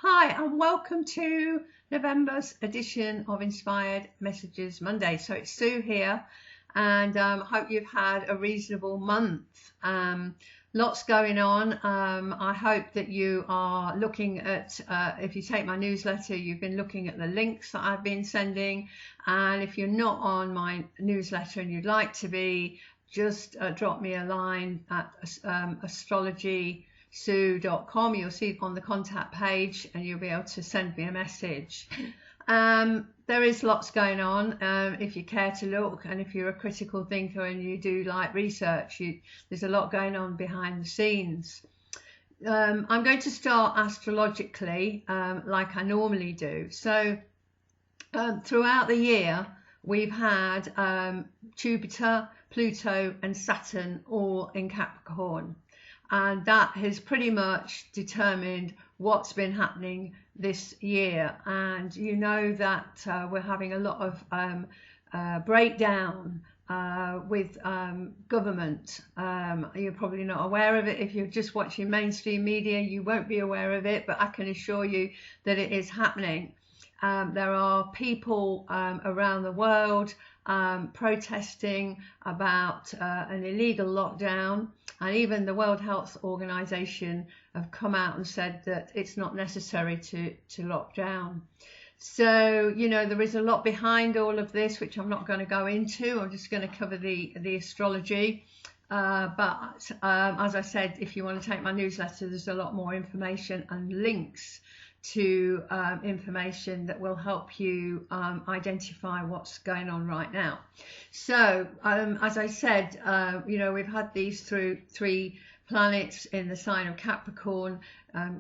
Hi, and welcome to November's edition of Inspired Messages Monday. So it's Sue here, and hope you've had a reasonable month. Lots going on. I hope that you are looking at, if you take my newsletter, you've been looking at the links that I've been sending. And if you're not on my newsletter and you'd like to be, just drop me a line at astrology.sue.com. You'll see it on the contact page and you'll be able to send me a message. There is lots going on if you care to look, and if you're a critical thinker and you do like research, there's a lot going on behind the scenes. I'm going to start astrologically like I normally do. So throughout the year we've had Jupiter, Pluto and Saturn all in Capricorn, and that has pretty much determined what's been happening this year. And you know that we're having a lot of breakdown with government. You're probably not aware of it. If you're just watching mainstream media, you won't be aware of it, but I can assure you that it is happening. There are people around the world protesting about an illegal lockdown, and even the World Health Organization have come out and said that it's not necessary to lock down. So, you know, there is a lot behind all of this, which I'm not going to go into. I'm just going to cover the astrology. But as I said, if you want to take my newsletter, there's a lot more information and links to information that will help you identify what's going on right now. So as I said, you know, we've had these three planets in the sign of Capricorn.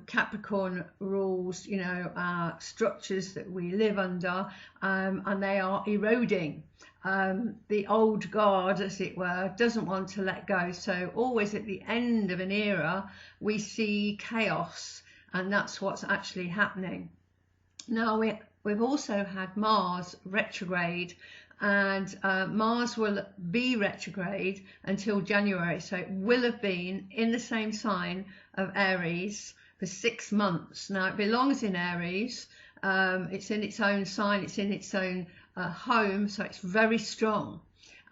Capricorn rules, you know, our structures that we live under, and they are eroding. The old guard, as it were, doesn't want to let go. So always at the end of an era, we see chaos. And that's what's actually happening. Now, we've also had Mars retrograde, and Mars will be retrograde until January. So it will have been in the same sign of Aries for 6 months. Now, it belongs in Aries. It's in its own sign. It's in its own home. So it's very strong.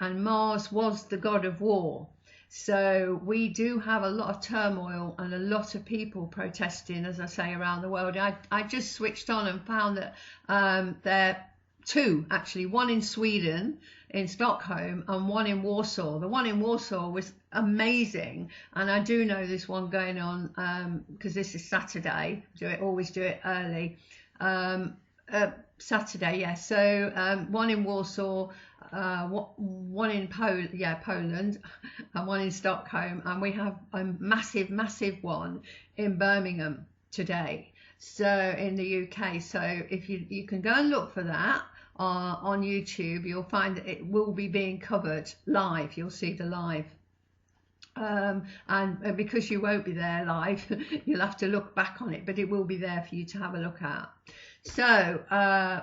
And Mars was the god of war. So we do have a lot of turmoil and a lot of people protesting, as I say, around the world. I just switched on and found that there are two, actually, one in Sweden, in Stockholm, and one in Warsaw. The one in Warsaw was amazing, and I do know there's one going on because this is Saturday. Always do it early. Saturday, yeah. So one in Warsaw, one in Poland, and one in Stockholm, and we have a massive one in Birmingham today, so in the UK. So if you can go and look for that on YouTube, you'll find that it will be being covered live. You'll see the live. And because you won't be there live, you'll have to look back on it, but it will be there for you to have a look at. So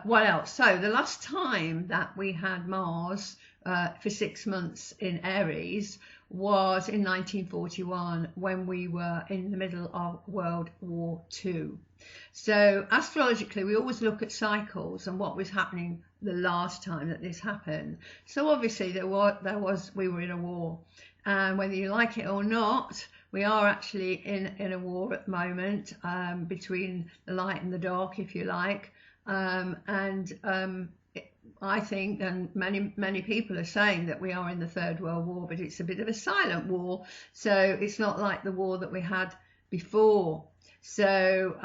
what else? So the last time that we had Mars for 6 months in Aries was in 1941, when we were in the middle of World War II. So astrologically, we always look at cycles and what was happening the last time that this happened. So obviously we were in a war, and whether you like it or not, we are actually in a war at the moment, between the light and the dark, if you like. I think, and many people are saying, that we are in the Third World War, but it's a bit of a silent war. So it's not like the war that we had before. So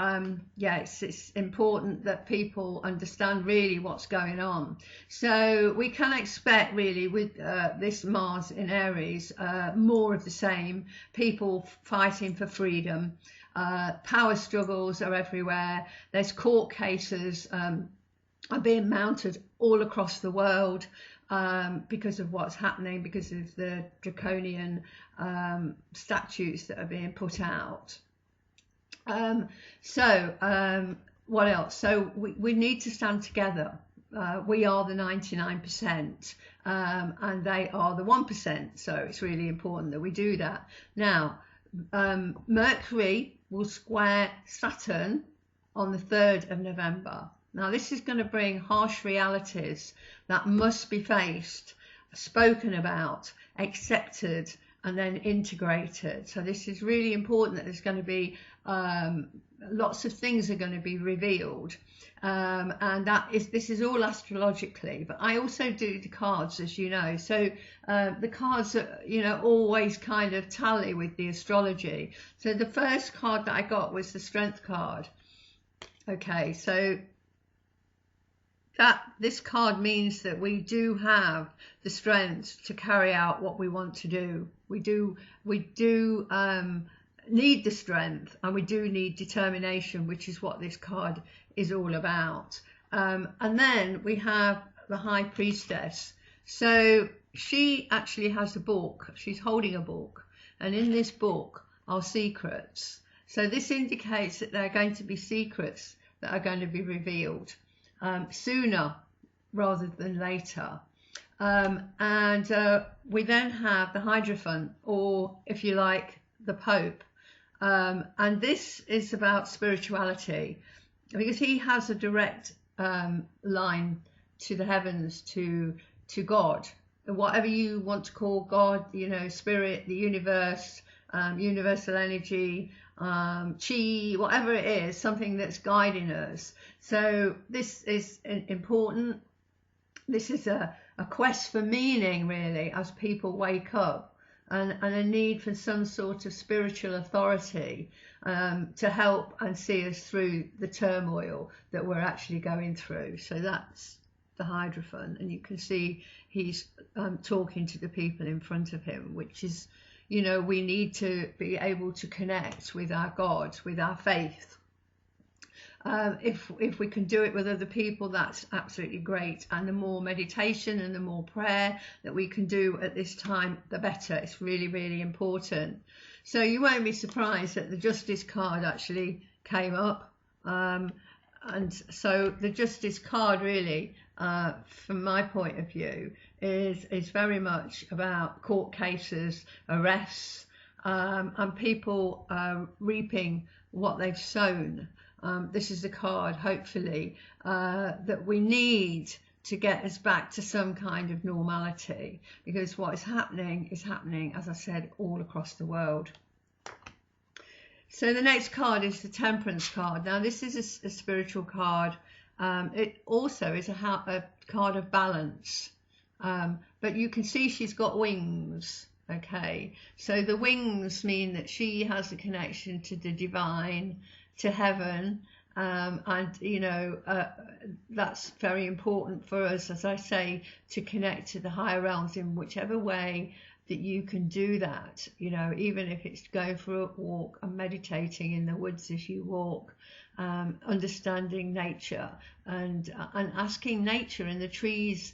yeah, it's important that people understand really what's going on. So we can expect really with this Mars in Aries, more of the same. People fighting for freedom. Power struggles are everywhere. There's court cases are being mounted all across the world because of what's happening, because of the draconian statutes that are being put out. What else? So we need to stand together. We are the 99%, and they are the 1%. So it's really important that we do that. Now, Mercury will square Saturn on the 3rd of November. Now this is going to bring harsh realities that must be faced, spoken about, accepted, and then integrated. So this is really important, that there's going to be lots of things are going to be revealed, and this is all astrologically, but I also do the cards, as you know. So the cards are, always kind of tally with the astrology. So the first card that I got was the Strength card. Okay, so this card means that we do have the strength to carry out what we want to do. We do need the strength, and we do need determination, which is what this card is all about. And then we have the High Priestess. So she actually has a book. She's holding a book, and in this book are secrets. So this indicates that there are going to be secrets that are going to be revealed sooner rather than later. And we then have the Hydrophone, or if you like, the Pope. And this is about spirituality, because he has a direct line to the heavens, to God, whatever you want to call God, spirit, the universe, universal energy, chi, whatever it is, something that's guiding us. So this is important. This is a quest for meaning, really, as people wake up, and a need for some sort of spiritual authority to help and see us through the turmoil that we're actually going through. So that's the Hydrophone, and you can see he's talking to the people in front of him, which is, we need to be able to connect with our God, with our faith. If we can do it with other people, that's absolutely great. And the more meditation and the more prayer that we can do at this time, the better. It's really, really important. So you won't be surprised that the Justice card actually came up. And so the Justice card really, from my point of view, is very much about court cases, arrests, and people reaping what they've sown. This is the card, hopefully, that we need to get us back to some kind of normality, because what is happening, as I said, all across the world. So the next card is the Temperance card. Now this is a spiritual card. It also is a card of balance, but you can see she's got wings. Okay, so the wings mean that she has a connection to the divine, to heaven, and that's very important for us, as I say, to connect to the higher realms in whichever way that you can do that. Even if it's going for a walk and meditating in the woods as you walk, understanding nature and asking nature and the trees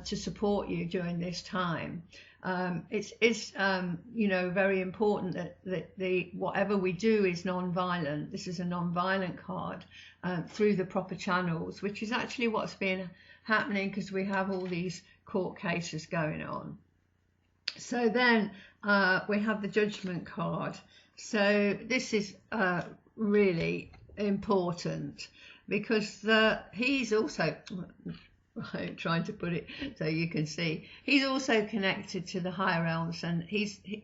to support you during this time. It's very important that whatever we do is non-violent. This is a non-violent card through the proper channels, which is actually what's been happening, because we have all these court cases going on. So then we have the Judgment card. So this is really important, because he's also, I'm trying to put it so you can see, he's also connected to the higher realms, and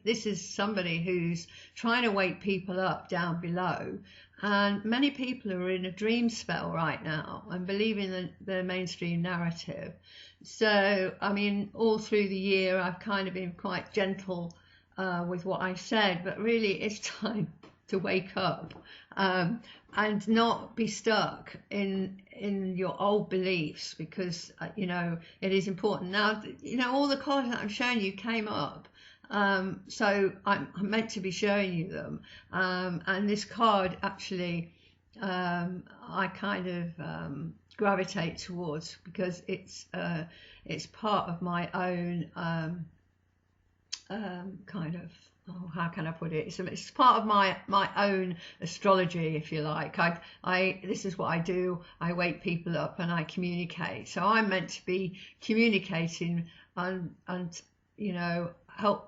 this is somebody who's trying to wake people up down below. And many people are in a dream spell right now and believing the mainstream narrative. So, I mean, all through the year, I've kind of been quite gentle with what I said, but really it's time to wake up and not be stuck in your old beliefs, because, it is important. Now, all the cards that I'm showing you came up. So I'm meant to be showing you them, and this card actually I kind of gravitate towards, because it's part of my own kind of, how can I put it? It's part of my own astrology, if you like. This is what I do. I wake people up and I communicate. So I'm meant to be communicating and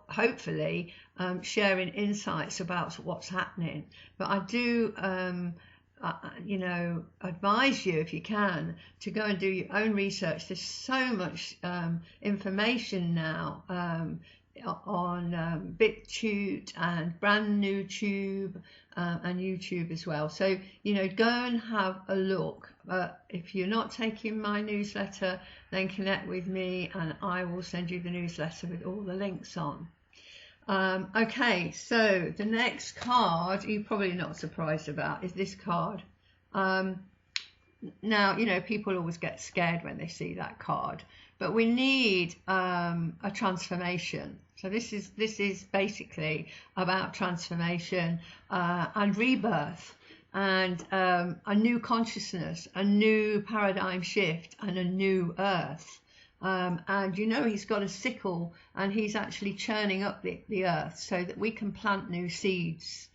hopefully sharing insights about what's happening. But I do you know, advise you, if you can, to go and do your own research. There's so much information now on BitTube and Brand New Tube and YouTube as well. So, you know, go and have a look. If you're not taking my newsletter, then connect with me and I will send you the newsletter with all the links on. Okay, so the next card you're probably not surprised about is this card. Now, you know, people always get scared when they see that card, but we need a transformation. So this is basically about transformation and rebirth, and a new consciousness, a new paradigm shift, and a new earth. And you know, he's got a sickle and he's actually churning up the earth so that we can plant new seeds,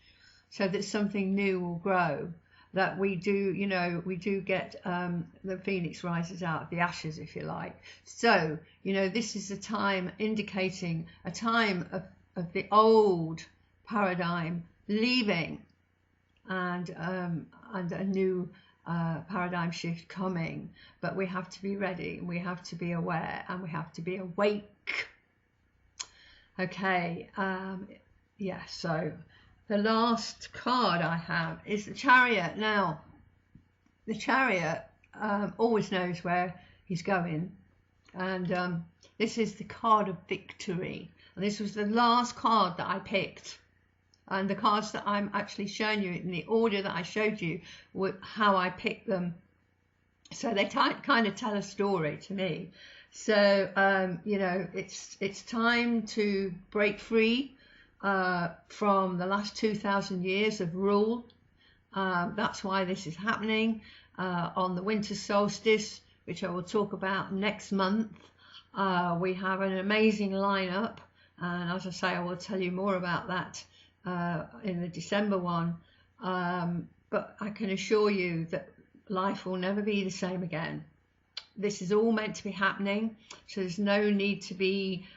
so that something new will grow, that we do, you know, we do get the phoenix rises out of the ashes, if you like. So, you know, this is a time indicating a time of the old paradigm leaving and a new paradigm shift coming, but we have to be ready and we have to be aware and we have to be awake. Okay, yeah, so the last card I have is the Chariot. Now, the Chariot always knows where he's going, and this is the card of victory, and this was the last card that I picked. And the cards that I'm actually showing you in the order that I showed you were how I picked them. So they kind of tell a story to me. So, you know, it's time to break free from the last 2,000 years of rule. That's why this is happening on the winter solstice, which I will talk about next month. We have an amazing lineup. And as I say, I will tell you more about that in the December one, but I can assure you that life will never be the same again. This is all meant to be happening, so there's no need to be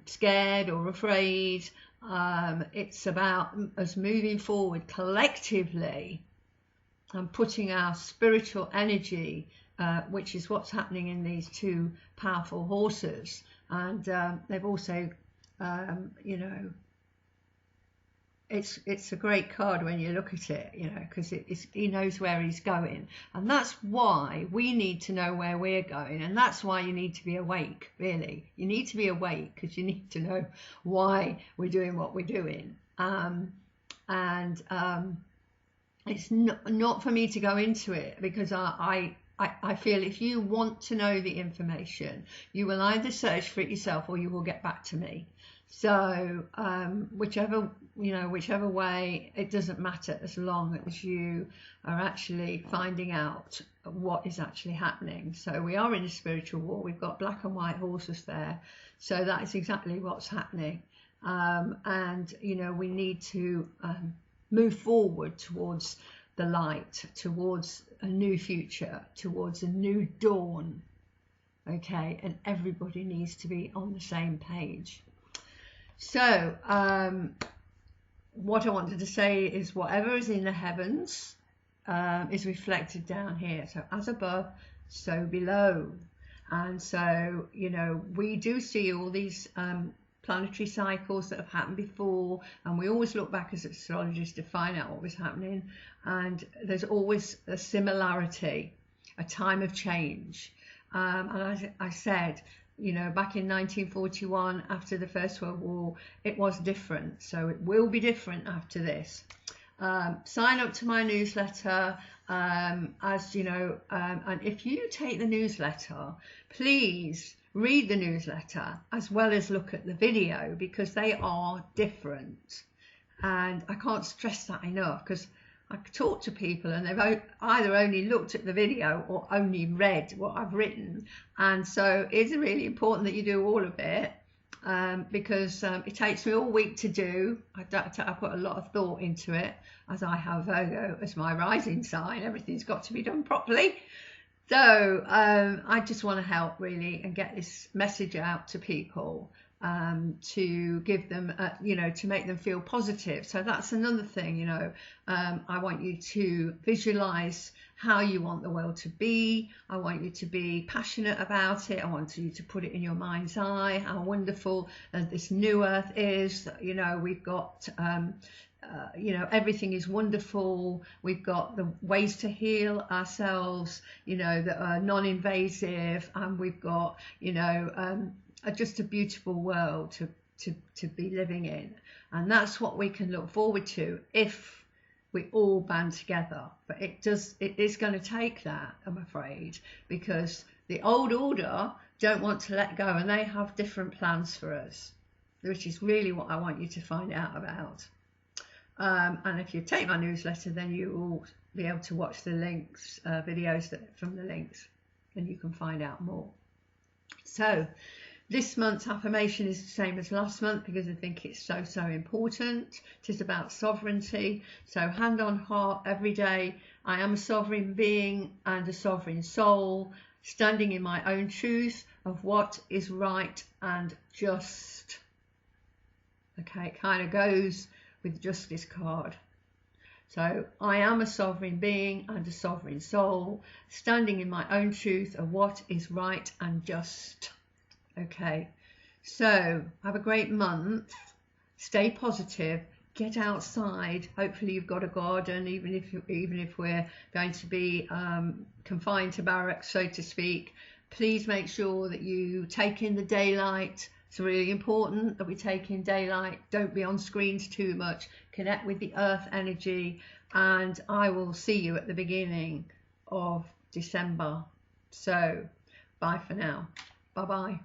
scared or afraid. It's about us moving forward collectively and putting our spiritual energy, which is what's happening in these two powerful horses. And they've also, you know, it's a great card when you look at it, you know, because he knows where he's going, and that's why we need to know where we're going, and that's why you need to be awake. Really, you need to be awake because you need to know why we're doing what we're doing. It's not for me to go into it, because I feel if you want to know the information, you will either search for it yourself or you will get back to me. So whichever way, it doesn't matter, as long as you are actually finding out what is actually happening. So we are in a spiritual war. We've got black and white horses there, so that is exactly what's happening. And you know, we need to move forward towards the light, towards a new future, towards a new dawn. Okay, and everybody needs to be on the same page. So what I wanted to say is, whatever is in the heavens is reflected down here. So as above, so below. And so, you know, we do see all these planetary cycles that have happened before, and we always look back as astrologers to find out what was happening. And there's always a similarity, a time of change. And as I said, you know, back in 1941, after the First World War, it was different. So it will be different after this. Sign up to my newsletter, as you know, and if you take the newsletter, please read the newsletter as well as look at the video, because they are different. And I can't stress that enough, because I talk to people and they've either only looked at the video or only read what I've written. And so it's really important that you do all of it, because it takes me all week to do. I put a lot of thought into it, as I have Virgo as my rising sign. Everything's got to be done properly. So I just want to help really and get this message out to people to give them, you know, to make them feel positive. So that's another thing, you know. I want you to visualize how you want the world to be. I want you to be passionate about it. I want you to put it in your mind's eye, how wonderful this new earth is. You know, we've got you know, everything is wonderful. We've got the ways to heal ourselves, you know, that are non-invasive, and we've got, you know, just a beautiful world to be living in. And that's what we can look forward to if we all band together. But it is going to take that, I'm afraid, because the old order don't want to let go, and they have different plans for us, which is really what I want you to find out about. And if you take my newsletter, then you will be able to watch the links, videos from the links, and you can find out more. So this month's affirmation is the same as last month, because I think it's so important. It is about sovereignty. So hand on heart every day. I am a sovereign being and a sovereign soul, standing in my own truth of what is right and just. Okay, it kind of goes with Justice card. So I am a sovereign being and a sovereign soul, standing in my own truth of what is right and just. Okay, so have a great month. Stay positive. Get outside. Hopefully you've got a garden, even if we're going to be confined to barracks, so to speak. Please make sure that you take in the daylight. It's really important that we take in daylight. Don't be on screens too much. Connect with the earth energy, and I will see you at the beginning of December. So bye for now. Bye bye.